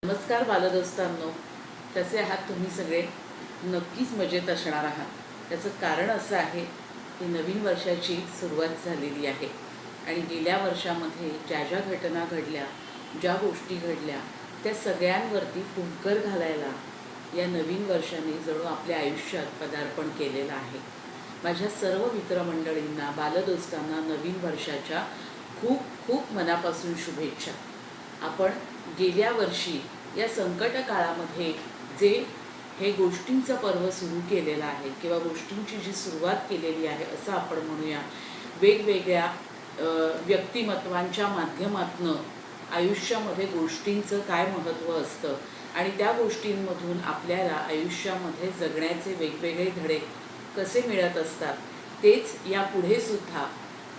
नमस्कार बालदोस्तांनो, कसे आहात तुम्ही सगळे? नक्कीच मजेत असणार आहात. त्याचं कारण असं आहे की नवीन वर्षाची सुरुवात झालेली आहे आणि गेल्या वर्षामध्ये ज्या ज्या घटना घडल्या, ज्या गोष्टी घडल्या, त्या सगळ्यांवरती फुंकर घालायला या नवीन वर्षाने जणू आपल्या आयुष्यात पदार्पण केलेलं आहे. माझ्या सर्व मित्रमंडळींना, बालदोस्तांना नवीन वर्षाच्या खूप खूप मनापासून शुभेच्छा. आपण गेल्या वर्षी या संकट काळामध्ये जे हे गोष्टींचं पर्व सुरू केलेलं आहे किंवा गोष्टींची जी सुरुवात केलेली आहे असं आपण म्हणूया, वेगवेगळ्या व्यक्तिमत्वांच्या माध्यमातून आयुष्यामध्ये गोष्टींचं काय महत्त्व असतं आणि त्या गोष्टींमधून आपल्याला आयुष्यामध्ये जगण्याचे वेगवेगळे धडे कसे मिळत असतात, तेच यापुढे सुद्धा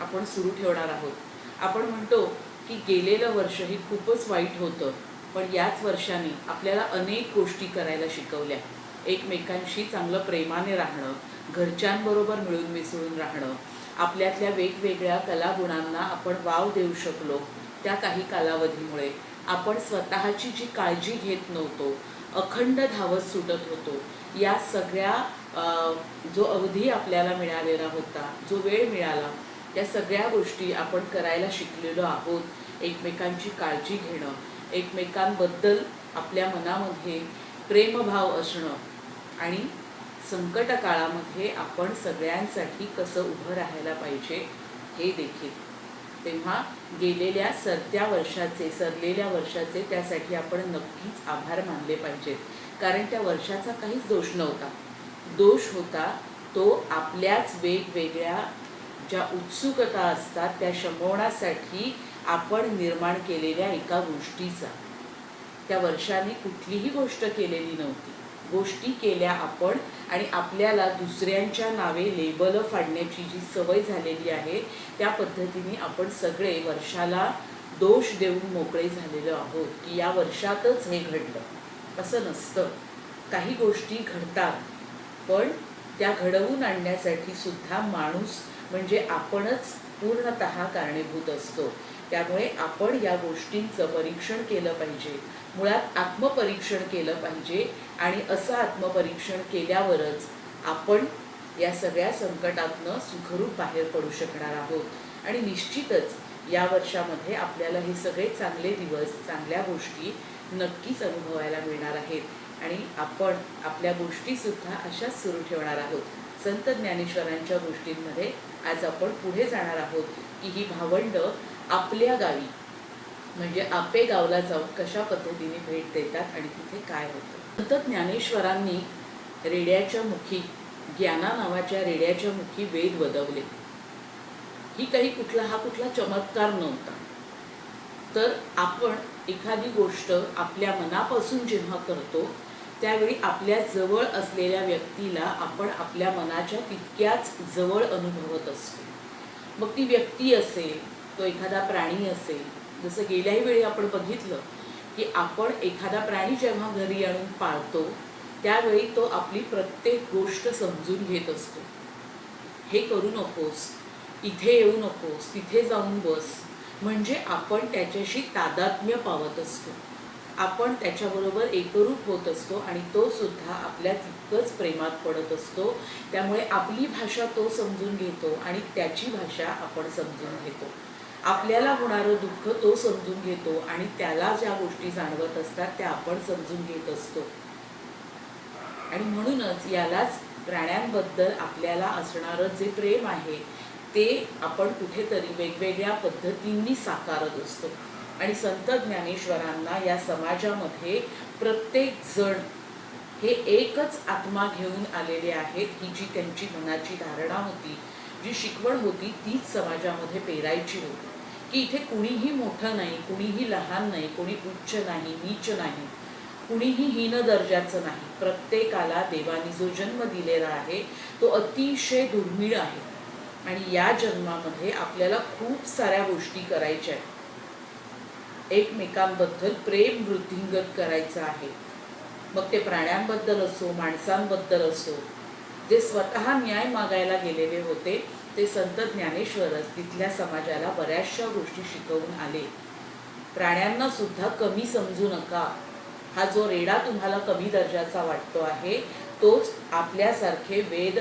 आपण सुरू ठेवणार आहोत. आपण म्हणतो की गेलेलं वर्ष ही खूपच वाईट होतं, पण याच वर्षाने आपल्याला अनेक गोष्टी करायला शिकवल्या. एकमेकांशी चांगलं प्रेमाने राहणं, घरच्यांबरोबर मिळून मिसळून राहणं, आपल्यातल्या वेगवेगळ्या कलागुणांना आपण वाव देऊ शकलो. त्या काही कालावधीमुळे आपण स्वतःची जी काळजी घेत नव्हतो, अखंड धावत सुटत होतो, या सगळ्या जो अवधी आपल्याला मिळालेला होता, जो वेळ मिळाला, या सगळ्या गोष्टी आपण करायला शिकलेलो आहोत. एकमेकांची काळजी घेणं, एकमेकांबद्दल आपल्या मनामध्ये प्रेमभाव असणं आणि संकट काळामध्ये आपण सगळ्यांसाठी कसं उभं राहायला पाहिजे हे देखील. तेव्हा गेलेल्या सरलेल्या वर्षाचे त्यासाठी आपण नक्कीच आभार मानले पाहिजेत, कारण त्या वर्षाचा काहीच दोष नव्हता. दोष होता तो आपल्याच वेगवेगळ्या ज्या उत्सुकता असतात त्या शमवण्यासाठी आपण निर्माण केलेल्या एका गोष्टीचा. त्या वर्षाने कुठलीही गोष्ट केलेली नव्हती. गोष्टी केल्या आपण आणि आपल्याला दुसऱ्यांच्या नावे लेबल फाडण्याची जी सवय झालेली आहे, त्या पद्धतीने आपण सगळे वर्षाला दोष देऊन मोकळे झालेलो आहोत की या वर्षातच हे घडलं. असं नसतं. काही गोष्टी घडतात, पण त्या घडवून आणण्यासाठी सुद्धा माणूस म्हणजे आपणच पूर्णतः कारणीभूत असतो. त्यामुळे आपण या गोष्टींचं परीक्षण केलं पाहिजे, मुळात आत्मपरीक्षण केलं पाहिजे आणि असं आत्मपरीक्षण केल्यावरच आपण या सगळ्या संकटातनं सुखरूप बाहेर पडू शकणार आहोत. आणि निश्चितच या वर्षामध्ये आपल्याला हे सगळे चांगले दिवस, चांगल्या गोष्टी नक्कीच अनुभवायला मिळणार आहेत आणि आपण आपल्या गोष्टीसुद्धा अशाच सुरू ठेवणार आहोत. संत ज्ञानेश्वरांच्या गोष्टींमध्ये आज आपण पुढे जाणार आहोत की ही भावंडं आपल्या गावी म्हणजे आपे गावला जाऊन कशा पद्धतीने भेट देतात आणि तिथे काय होतं. संत ज्ञानेश्वरांनी रेड्याच्या मुखी, ज्ञाना नावाच्या रेड्याच्या मुखी वेद वदवले. ही काही कुठला चमत्कार नव्हता. तर आपण एखादी गोष्ट आपल्या मनापासून जेव्हा करतो त्यावेळी आपल्या जवळ असलेल्या व्यक्तीला आपण आपल्या मनाच्या तितक्याच जवळ अनुभवत असतो. मग ती व्यक्ती असेल, तो एखादा प्राणी असेल. जसं गेल्याही वेळी आपण बघितलं की आपण एखादा प्राणी जेव्हा घरी आणून पाळतो त्यावेळी तो आपली प्रत्येक गोष्ट समजून घेत असतो. हे करू नकोस, इथे येऊ नकोस, तिथे जाऊन बस, म्हणजे आपण त्याच्याशी तादात्म्य पावत असतो. आपण त्याच्याबरोबर एकरूप होत असतो आणि तो सुद्धा आपल्या तितकंच प्रेमात पडत असतो. त्यामुळे आपली भाषा तो समजून घेतो आणि त्याची भाषा आपण समजून घेतो. आपल्याला होणारं दुःख तो समजून घेतो आणि त्याला ज्या गोष्टी जाणवत असतात त्या आपण समजून घेत असतो. आणि म्हणूनच यालाच प्राण्यांबद्दल आपल्याला असणारं जे प्रेम आहे ते आपण कुठेतरी वेगवेगळ्या पद्धतींनी साकारत असतो. आणि संत ज्ञानेश्वरांना या समाजामध्ये प्रत्येक जण हे एकच आत्मा घेऊन आलेले आहेत. ही जी त्यांची मनाची धारणा होती, जी शिकवण होती, तीच समाजामध्ये पेरायची होती की इथे कुणीही मोठं नाही, कुणीही लहान नाही, कोणी उच्च नाही, नीच नाही, कुणीही हीन दर्जाचं नाही. प्रत्येकाला देवाने जो जन्म दिलेला आहे तो अतिशय दुर्मिळ आहे आणि या जन्मामध्ये आपल्याला खूप साऱ्या गोष्टी करायच्या आहेत. एकमेकांबद्दल प्रेम वृद्धिंगत करायचं आहे. मग ते प्राण्यांबद्दल असो, माणसांबद्दल असो. जे स्वतः न्याय मागायला गेलेले होते ते संत ज्ञानेश्वरच तिथल्या समाजाला बऱ्याचशा गोष्टी शिकवून आले. प्राण्यांना सुद्धा कमी समजू नका, हा जो रेडा तुम्हाला कमी दर्जाचा वाटतो आहे तोच आपल्यासारखे वेद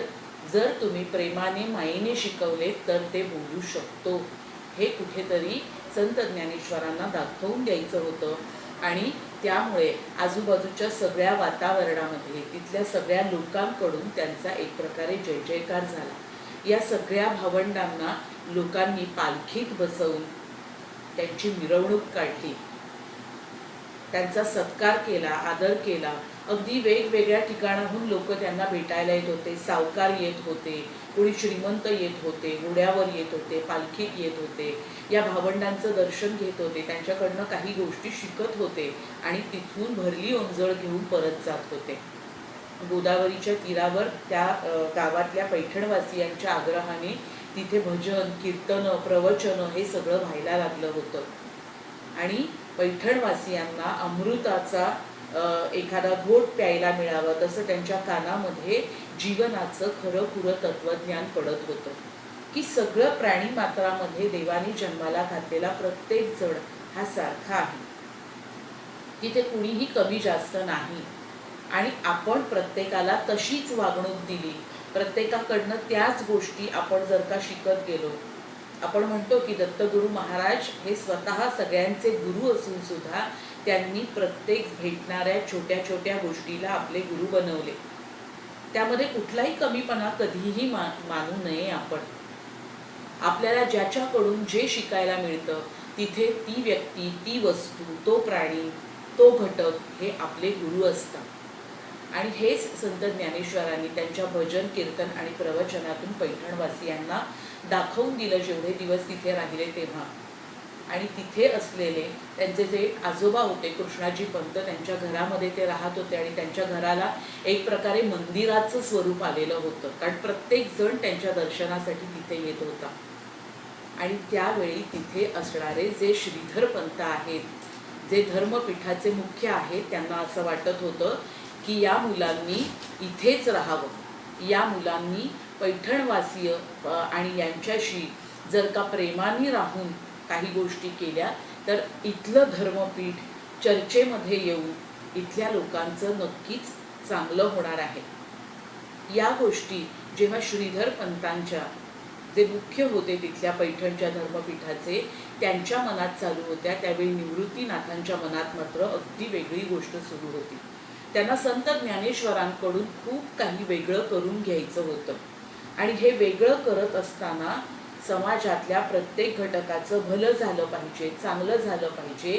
जर तुम्ही प्रेमाने मायेने शिकवले तर ते बोलू शकतो, हे कुठेतरी संत ज्ञानेश्वरांना दाखवून द्यायचं होतं. आणि त्यामुळे आजूबाजूच्या सगळ्या वातावरणामध्ये तिथल्या सगळ्या लोकांकडून त्यांचा एक प्रकारे जय जयकार झाला. या सगळ्या भावंडांना लोकांनी पालखीत बसवून त्यांची मिरवणूक काढली, त्यांचा सत्कार केला, आदर केला. अगदी वेगवेगळ्या ठिकाणाहून लोक त्यांना भेटायला येत होते. सावकार येत होते, कोणी श्रीमंत येत होते, घोड्यावर येत होते, पालखीत येत होते, या भावंडांचं दर्शन घेत होते, त्यांच्याकडनं काही गोष्टी शिकत होते आणि तिथून भरली ओंजळ घेऊन परत जात होते. गोदावरीच्या तीरावर त्या गावातल्या पैठणवासियांच्या आग्रहाने तिथे भजन, कीर्तन, प्रवचन हे सगळं व्हायला लागलं होतं. आणि पैठणवासियांना अमृताचा एखादा घोट प्यायला मिळावं तसं त्यांच्या कानामध्ये जीवनाचं खरं खुरं तत्वज्ञान पडत होतं की सगळं प्राणी मात्रामध्ये देवाने जन्माला घातलेला प्रत्येक जण हा सारखा आहे, तिथे कुणीही कमी जास्त नाही. आणि आपण प्रत्येकाला तशीच वागणूक दिली, प्रत्येकाकडनं त्याच गोष्टी आपण जर का शिकत गेलो. आपण म्हणतो की दत्तगुरू महाराज हे स्वतः सगळ्यांचे गुरु असून सुद्धा त्यांनी प्रत्येक भेटणाऱ्या छोट्या छोट्या गोष्टीला आपले गुरु बनवले. त्यामध्ये कुठलाही कमीपणा कधीही मानू नये. आपण आपल्याला ज्याच्याकडून जे शिकायला मिळतं तिथे ती व्यक्ती, ती वस्तू, तो प्राणी, तो घटक हे आपले गुरु असतात. आणि हेच संत ज्ञानेश्वरांनी त्यांच्या भजन, कीर्तन आणि प्रवचनातून पैठणवासियांना दाखवून दिलं जेवढे दिवस तिथे राहिले तेव्हा. आणि तिथे असलेले त्यांचे जे आजोबा होते कृष्णाजी पंत, त्यांच्या घरामध्ये ते राहत होते आणि त्यांच्या घराला एक प्रकारे मंदिराचं स्वरूप आलेलं होतं, कारण प्रत्येक जण त्यांच्या दर्शनासाठी तिथे येत होता. आणि त्यावेळी तिथे असणारे जे श्रीधर पंत आहेत, जे धर्मपीठाचे मुख्य आहेत, त्यांना असं वाटत होतं की या मुलांनी इथेच राहावं, या मुलांनी पैठणवासीय आणि यांच्याशी जर का प्रेमाने राहून काही गोष्टी केल्या तर इथलं धर्मपीठ चर्चेमध्ये येऊन इथल्या लोकांचं नक्कीच चांगलं होणार आहे. या गोष्टी जेव्हा श्रीधर पंतांच्या, जे मुख्य होते तिथल्या पैठणच्या धर्मपीठाचे, त्यांच्या मनात चालू होत्या, त्यावेळी निवृत्तीनाथांच्या मनात मात्र अगदी वेगळी गोष्ट सुरू होती. त्यांना संत ज्ञानेश्वरांकडून खूप काही वेगळं करून घ्यायचं होतं. आणि हे वेगळं करत असताना समाजातल्या प्रत्येक घटकाचं भलं झालं पाहिजे, चांगलं झालं पाहिजे,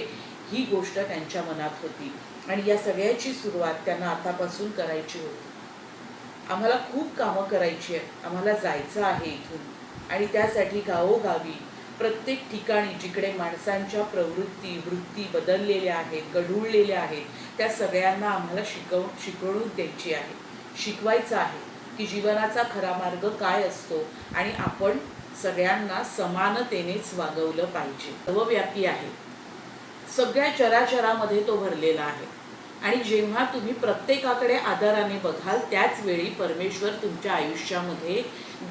ही गोष्ट त्यांच्या मनात होती. आणि या सगळ्याची सुरुवात त्यांना आतापासून करायची होती. आम्हाला खूप कामं करायची आहेत, आम्हाला जायचं आहे इथून. आणि त्यासाठी गावोगावी प्रत्येक ठिकाणी जिकडे माणसांच्या प्रवृत्ती, वृत्ती बदललेल्या आहेत, गढुळलेल्या आहेत, त्या सगळ्यांना आम्हाला शिकवणूक द्यायची आहे, शिकवायचं आहे की जीवनाचा खरा मार्ग काय असतो आणि आपण सगळ्यांना समानतेनेच वागवलं पाहिजे. सर्वव्यापी आहे, सगळ्या चराचरामध्ये तो भरलेला आहे. आणि जेव्हा तुम्ही प्रत्येकाकडे आदराने बघाल त्याच वेळी परमेश्वर तुमच्या आयुष्यामध्ये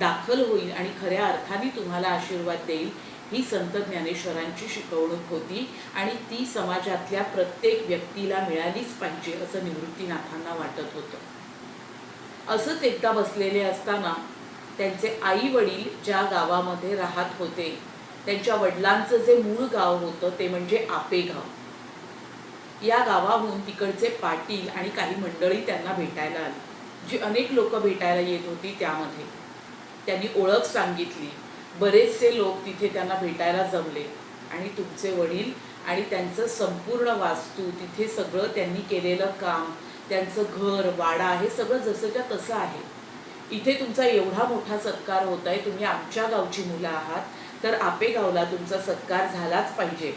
दाखल होईल आणि खऱ्या अर्थाने तुम्हाला आशीर्वाद देईल. ही संत ज्ञानेश्वरांची शिकवणूक होती आणि ती समाजातल्या प्रत्येक व्यक्तीला मिळालीच पाहिजे असं निवृत्तीनाथांना वाटत होतं. असंच एकदा बसलेले असताना त्यांचे आई वडील ज्या गावामध्ये राहत होते, त्यांच्या वडिलांचं जे मूळ गाव होतं ते म्हणजे आपेगाव. या गावाहून तिकडचे पाटील आणि काही मंडळी त्यांना भेटायला आली, जी अनेक लोक भेटायला येत होती. त्यामध्ये त्यांनी ओळख सांगितली, बरेचसे लोक तिथे त्यांना भेटायला जमले. आणि तुमचे वडील आणि त्यांचं संपूर्ण वास्तू, तिथे सगळं त्यांनी केलेलं काम, त्यांचं घर, वाडा हे सगळं जसंच्या तसं आहे. इथे तुमचा एवढा मोठा सत्कार होत आहे, तुम्ही आमच्या गावची मुलं आहात, तर आपेगावला तुमचा सत्कार झालाच पाहिजे.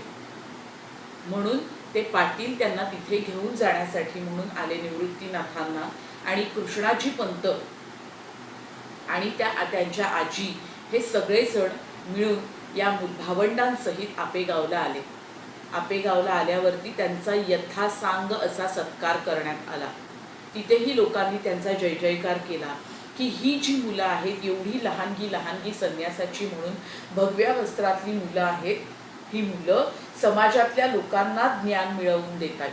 म्हणून ते पाटील त्यांना तिथे घेऊन जाण्यासाठी म्हणून आले निवृत्तीनाथांना. आणि कृष्णाजी पंत आणि त्यांच्या आजी हे सगळेजण मिळून या भावंडांसहित आपेगावला आले. आपेगावला आल्यावरती त्यांचा यथासांग असा सत्कार करण्यात आला. तिथेही लोकांनी त्यांचा जय जयकार केला की ही जी मुलं आहेत, एवढी लहानगी संन्यासाची म्हणून भगव्या वस्त्रातली मुलं आहेत, ही मुलं समाजातल्या लोकांना ज्ञान मिळवून देतात.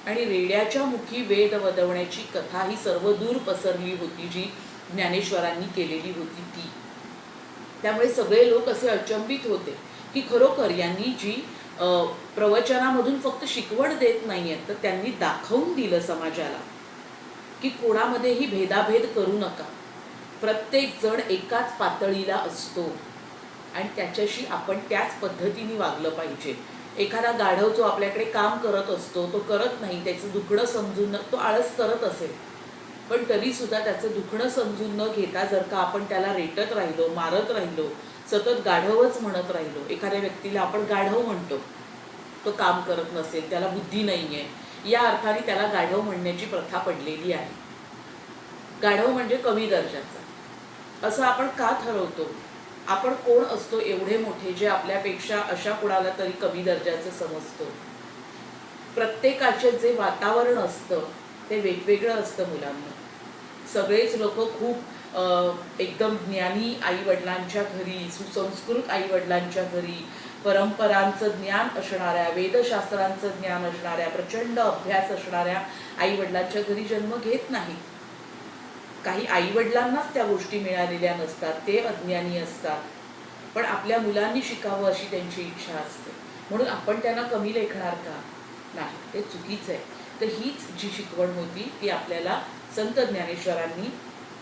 आणि रेड्याच्या मुखी वेद वदवण्याची कथा ही सर्वदूर पसरली होती, जी ज्ञानेश्वरांनी केलेली होती ती. त्यामुळे सगळे लोक असे अचंबित होते की खरोखर यांनी जी प्रवचनामधून फक्त शिकवण देत नाही आहेत, तर त्यांनी दाखवून दिलं समाजाला की कोणामध्येही भेदाभेद करू नका, प्रत्येक जण एकाच पातळीला असतो आणि त्याच्याशी आपण त्याच पद्धतीने वागलं पाहिजे. एखादा गाढव जो आपल्याकडे काम करत असतो, तो करत नाही, त्याचं दुखणं समजून तो आळस करत असेल, पण तरीसुद्धा त्याचं दुखणं समजून न घेता जर का आपण त्याला रेटत राहिलो, मारत राहिलो, सतत गाढवच म्हणत राहिलो, एखाद्या व्यक्तीला आपण गाढव म्हणतो, तो काम करत नसेल, त्याला बुद्धी नाही आहे, या अर्थाने त्याला गाढव म्हणण्याची प्रथा पडलेली आहे. गाढव म्हणजे कमी दर्जाचा असं आपण का ठरवतो? आपण कोण असतो एवढे मोठे जे आपल्यापेक्षा अशा कुणाला तरी कमी दर्जाचं समजतो? प्रत्येकाचे जे वातावरण असतं ते वेगवेगळं असतं मुलांना. सगळेच लोक खूप एकदम ज्ञानी आईवडिलांच्या घरी, सुसंस्कृत आईवडिलांच्या घरी, परंपरांचं ज्ञान असणाऱ्या, वेदशास्त्रांचं ज्ञान असणाऱ्या, प्रचंड अभ्यास असणाऱ्या आईवडिलांच्या घरी जन्म घेत नाहीत. काही आईवडिलांनाच त्या गोष्टी मिळालेल्या नसतात, ते अज्ञानी असतात, पण आपल्या मुलांनी शिकावं अशी त्यांची इच्छा असते, म्हणून आपण त्यांना कमी लेखणार का? नाही, ते चुकीचं आहे. तर हीच जी शिकवण होती ती आपल्याला संत ज्ञानेश्वरांनी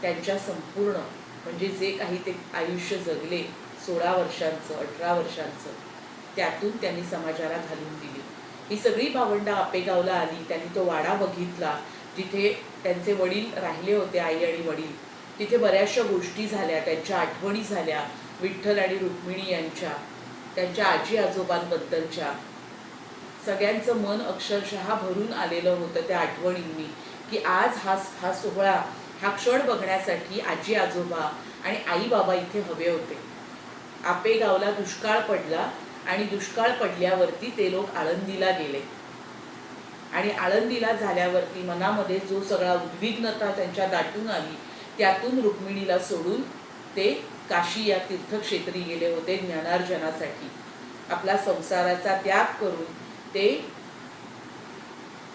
त्यांच्या संपूर्ण म्हणजे जे काही ते आयुष्य जगले 16 वर्षांचं, 18 वर्षांचं, त्यातून त्यांनी समाजाला घालून दिली. ही सगळी भावंडं आपेगावला आली. त्यांनी तो वाडा बघितला जिथे त्यांचे वडील राहिले होते, आई आणि वडील. तिथे बऱ्याचशा गोष्टी झाल्या, त्यांच्या आठवणी झाल्या, विठ्ठल आणि रुक्मिणी यांच्या, त्यांच्या आजी आजोबांबद्दलच्या. सगळ्यांचं मन अक्षरशः भरून आलेलं होतं त्या आठवणींनी की आज हा सोहळा, हा क्षण बघण्यासाठी आजी आजोबा आणि आई बाबा इथे हवे होते. आपेगावला दुष्काळ पडला आणि दुष्काळ पडल्यावरती ते लोक आळंदीला गेले आणि आळंदीला झाल्यावरती मनामध्ये जो सगळा उद्विग्नता त्यांच्या दाटून आली, त्यातून रुक्मिणीला सोडून ते काशी या तीर्थक्षेत्री गेले होते ज्ञानार्जनासाठी. आपला संसाराचा त्याग करून ते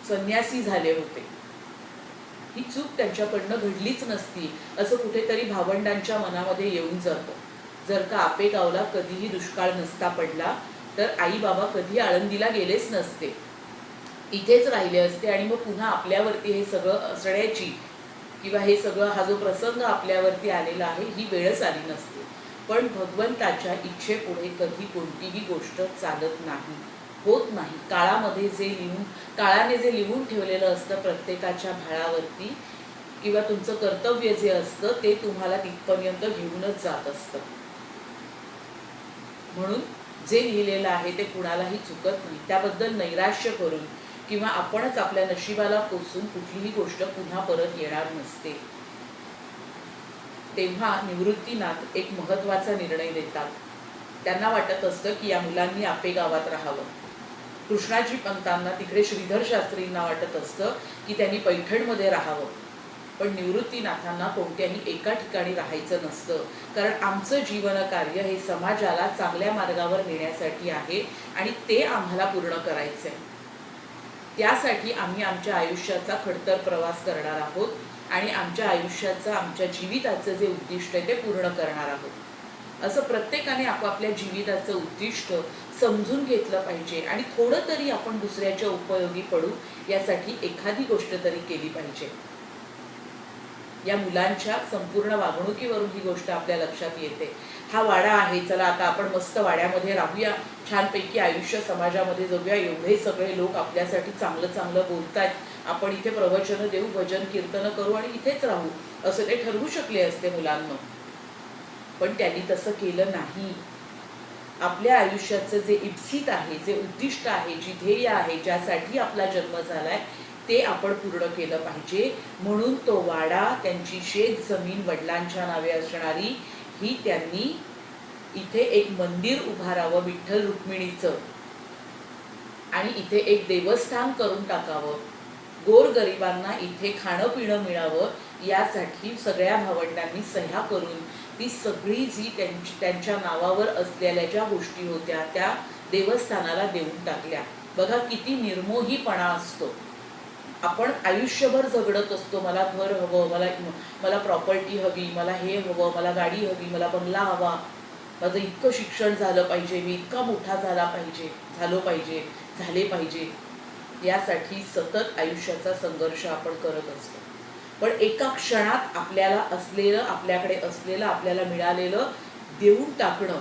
संन्यासी झाले होते. ही चूक त्यांच्याकडनं घडलीच नसती असं कुठेतरी भावंडांच्या मनामध्ये येऊन जातं. जर का आपेगावला कधीही दुष्काळ नसता पडला तर आई बाबा कधी आळंदीला गेलेच नसते, इथेच राहिले असते आणि मग पुन्हा आपल्यावरती हे सगळं असण्याची किंवा हे सगळं हा जो प्रसंग आपल्यावरती आलेला आहे ही वेळच आली नसते. पण भगवंताच्या इच्छेपुढे कधी कोणतीही गोष्ट चालत नाही, होत नाही. काळाने जे लिहून ठेवलेलं असतं प्रत्येकाच्या भाळावरती किंवा तुमचं कर्तव्य जे असतं ते तुम्हाला तिथपर्यंत घेऊनच जात असतं. म्हणून जे लिहिलेलं आहे ते कुणालाही चुकत नाही. त्याबद्दल नैराश्य करून किंवा आपणच आपल्या नशिबाला कोसून कुठलीही गोष्ट पुन्हा परत येणार नसते. तेव्हा निवृत्तीनाथ एक महत्त्वाचा निर्णय देतात. त्यांना वाटत असतं की या मुलांनी आपेगावात राहावं. कृष्णाजी पंतांना तिकडे श्रीधर शास्त्रींना वाटत असतं की त्यांनी पैठणमध्ये राहावं. पण निवृत्तीनाथांना कोणत्याही एका ठिकाणी राहायचं नसतं, कारण आमचं जीवन कार्य हे समाजाला चांगल्या मार्गावर नेण्यासाठी आहे आणि ते आम्हाला पूर्ण करायचं आहे. त्यासाठी आम्ही आमच्या आयुष्याचा खडतर प्रवास करणार आहोत आणि आमच्या आयुष्याचं, आमच्या जीविताचं जे उद्दिष्ट आहे ते पूर्ण करणार आहोत. असं प्रत्येकाने आपापल्या जीविताचं उद्दिष्ट समजून घेतलं पाहिजे आणि थोडं तरी आपण दुसऱ्याच्या उपयोगी पडू यासाठी एखादी गोष्ट तरी केली पाहिजे. या मुलांच्या संपूर्ण वागणुकीवरून ही गोष्ट आपल्या लक्षात येते. हा वाडा आहे, चला आता आपण मस्त वाड्यामध्ये राहूया, छानपैकी आयुष्य समाजामध्ये जगूया, एवढे सगळे लोक आपल्यासाठी चांगलं चांगलं बोलतायत, आपण इथे प्रवचनं देऊ, भजन कीर्तनं करू आणि इथेच राहू, असं ते ठरवू शकले असते मुलांना. पण त्यांनी तसं केलं नाही. आपल्या आयुष्याचं जे इप्सित आहे, जे उद्दिष्ट आहे, जी ध्येय आहे, ज्यासाठी आपला जन्म झालाय ते आपण पूर्ण केलं पाहिजे. म्हणून तो वाडा, त्यांची शेत जमीन वडिलांच्या नावे असणारी, ही त्यांनी इथे एक मंदिर उभारावं विठ्ठल रुक्मिणीचं आणि इथे एक देवस्थान करून टाकावं, गोरगरिबांना इथे खाणं पिणं मिळावं, यासाठी सगळ्या भावंडांनी सह्या करून ती सगळी जी त्यांच्या नावावर असलेल्या ज्या गोष्टी होत्या त्या देवस्थानाला देऊन टाकल्या. बघा किती निर्मोहीपणा असतो. आपण आयुष्यभर झगडत असतो, मला घर हवं, मला प्रॉपर्टी हवी, मला हे हवं, मला गाडी हवी, मला बंगला हवा, माझं इतकं शिक्षण झालं पाहिजे, मी इतका मोठा झालो पाहिजे, यासाठी सतत आयुष्याचा संघर्ष आपण करत असतो. पण एका क्षणात आपल्याकडे असलेलं आपल्याला मिळालेलं देऊन टाकणं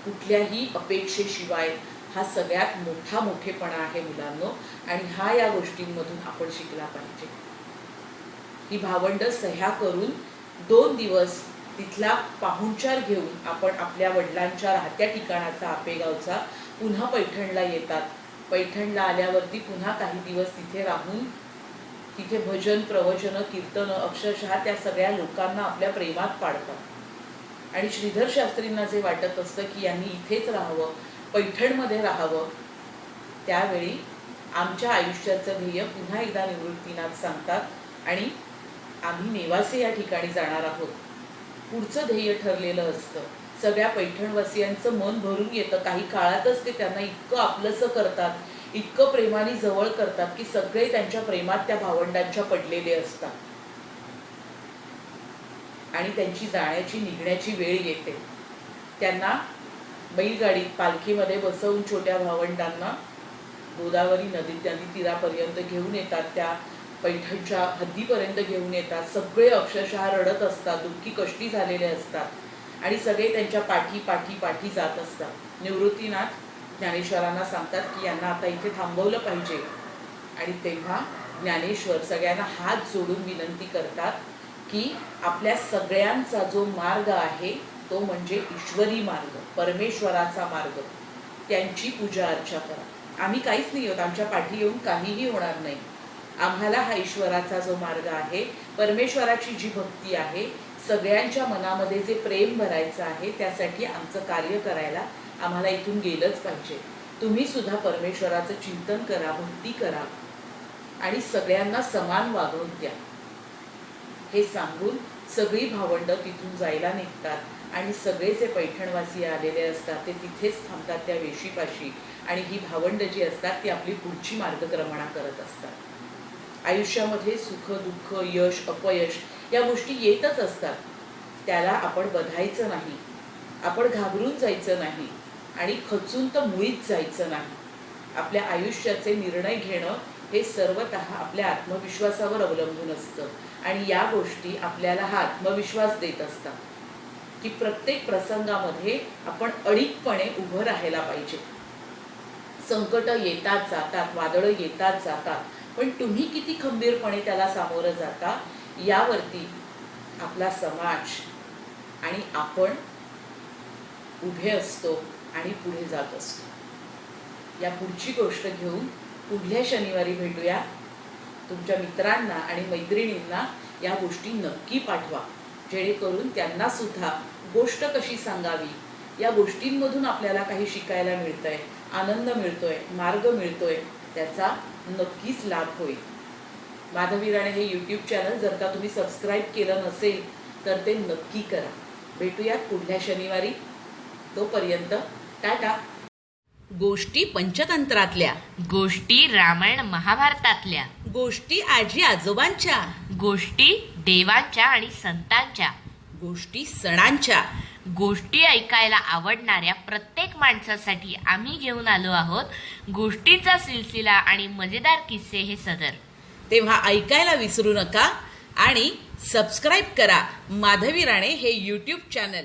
कुठल्याही अपेक्षेशिवाय हा सगळ्यात मोठा मोठेपणा आहे मुलांनो. आणि हा या गोष्टींमधून आपण शिकला पाहिजे. ही भावंड सह्या करून 2 दिवस तिथला पाहुणचार घेऊन आपण आपल्या वडिलांच्या राहत्या ठिकाणाचा आपेगावचा पुन्हा पैठणला येतात. पैठणला आल्यावरती पुन्हा काही दिवस तिथे राहून तिथे भजन, प्रवचन, कीर्तन अक्षरशः त्या सगळ्या लोकांना आपल्या प्रेमात पाडतात. आणि श्रीधर शास्त्रींना जे वाटत असतं की यांनी इथेच राहावं, पैठणमध्ये राहावं, त्यावेळी आमच्या आयुष्याचं ध्येय पुन्हा एकदा निवृत्तीनाथ सांगतात आणि आम्ही नेवासे या ठिकाणी जाणार आहोत. पुढचं ध्येय ठरलेलं असतं. सगळ्या पैठणवासियांचं मन भरून येतं. काही काळातच ते त्यांना इतकं आपलंसं करतात, इतकं प्रेमाने जवळ करतात की सगळे त्यांच्या प्रेमात त्या भावंडांच्या पडलेले असतात. आणि त्यांची जाण्याची निघण्याची वेळ येते. त्यांना बैलगाडीत पालखीमध्ये बसवून छोट्या भावंडांना गोदावरी नदी तीरापर्यंत घेऊन येतात, त्या पैठणच्या हद्दीपर्यंत घेऊन येतात. सगळे अक्षरशः रडत असतात, दुःखी कष्टी झालेले असतात आणि सगळे त्यांच्या पाठी जात असतात. निवृत्तीनाथ ज्ञानेश्वरांना सांगतात की यांना आता इथे थांबवलं पाहिजे. आणि तेव्हा ज्ञानेश्वर सगळ्यांना हात जोडून विनंती करतात की आपल्या सगळ्यांचा जो मार्ग आहे तो म्हणजे ईश्वरी मार्ग, परमेश्वराचा मार्ग, त्यांची पूजा अर्चा करा. आम्ही काहीच नाही होत, आमच्या पाठी येऊन काहीही होणार नाही. आम्हाला हा ईश्वराचा जो मार्ग आहे, परमेश्वराची जी भक्ती आहे, सगळ्यांच्या मनामध्ये जे प्रेम भरायचं आहे, त्यासाठी आमचं कार्य करायला आम्हाला इथून गेलंच पाहिजे. तुम्ही सुद्धा परमेश्वराचं चिंतन करा, भक्ती करा आणि सगळ्यांना समान वागणूक द्या. हे सांगून सगळी भावंड तिथून जायला निघतात आणि सगळे जे पैठणवासी आलेले असतात ते तिथेच थांबतात त्या वेशीपाशी. आणि ही भावंड जी असतात ती आपली पुढची मार्गक्रमणा करत असतात. आयुष्यामध्ये सुख, दुःख, यश, अपयश या गोष्टी येतच असतात. त्याला आपण बधायचं नाही, आपण घाबरून जायचं नाही आणि खचून तर मुळीच जायचं नाही. आपल्या आयुष्याचे निर्णय घेणं हे सर्वतः आपल्या आत्मविश्वासावर अवलंबून असतं. आणि या गोष्टी आपल्याला हा आत्मविश्वास देत असतात की प्रत्येक प्रसंगामध्ये आपण अडिगपणे उभं राहायला पाहिजे. संकट येतात जातात, वादळं येतात जातात, पण तुम्ही किती खंबीरपणे त्याला सामोरं जाता यावरती आपला समाज आणि आपण उभे असतो आणि पुढे जात असतो. या पुढची गोष्ट घेऊन पुढल्या शनिवारी भेटूया. तुमच्या मित्रांना आणि मैत्रिणींना या गोष्टी नक्की पाठवा, जेणेकरून त्यांना सुद्धा गोष्ट कशी सांगावी, या गोष्टींमधून आपल्याला काही शिकायला मिळतंय, आनंद मिळतोय, मार्ग मिळतोय, त्याचा नक्कीच लाभ होईल. माधवी राणे हे यूट्यूब चॅनल जर का तुम्ही सबस्क्राईब केलं नसेल तर ते नक्की करा. भेटूयात पुढल्या शनिवारी. तोपर्यंत टाटा. गोष्टी पंचतंत्रातल्या, गोष्टी रामायण महाभारतातल्या, गोष्टी आजी आजोबांच्या, गोष्टी देवांच्या आणि संतांच्या, गोष्टी सणांच्या, गोष्टी ऐकायला आवडणाऱ्या प्रत्येक माणसासाठी आम्ही घेऊन आलो आहोत गोष्टींचा सिलसिला आणि मजेदार किस्से हे सदर. तेव्हा ऐकायला विसरू नका आणि सबस्क्राईब करा माधवी राणे हे यूट्यूब चॅनल.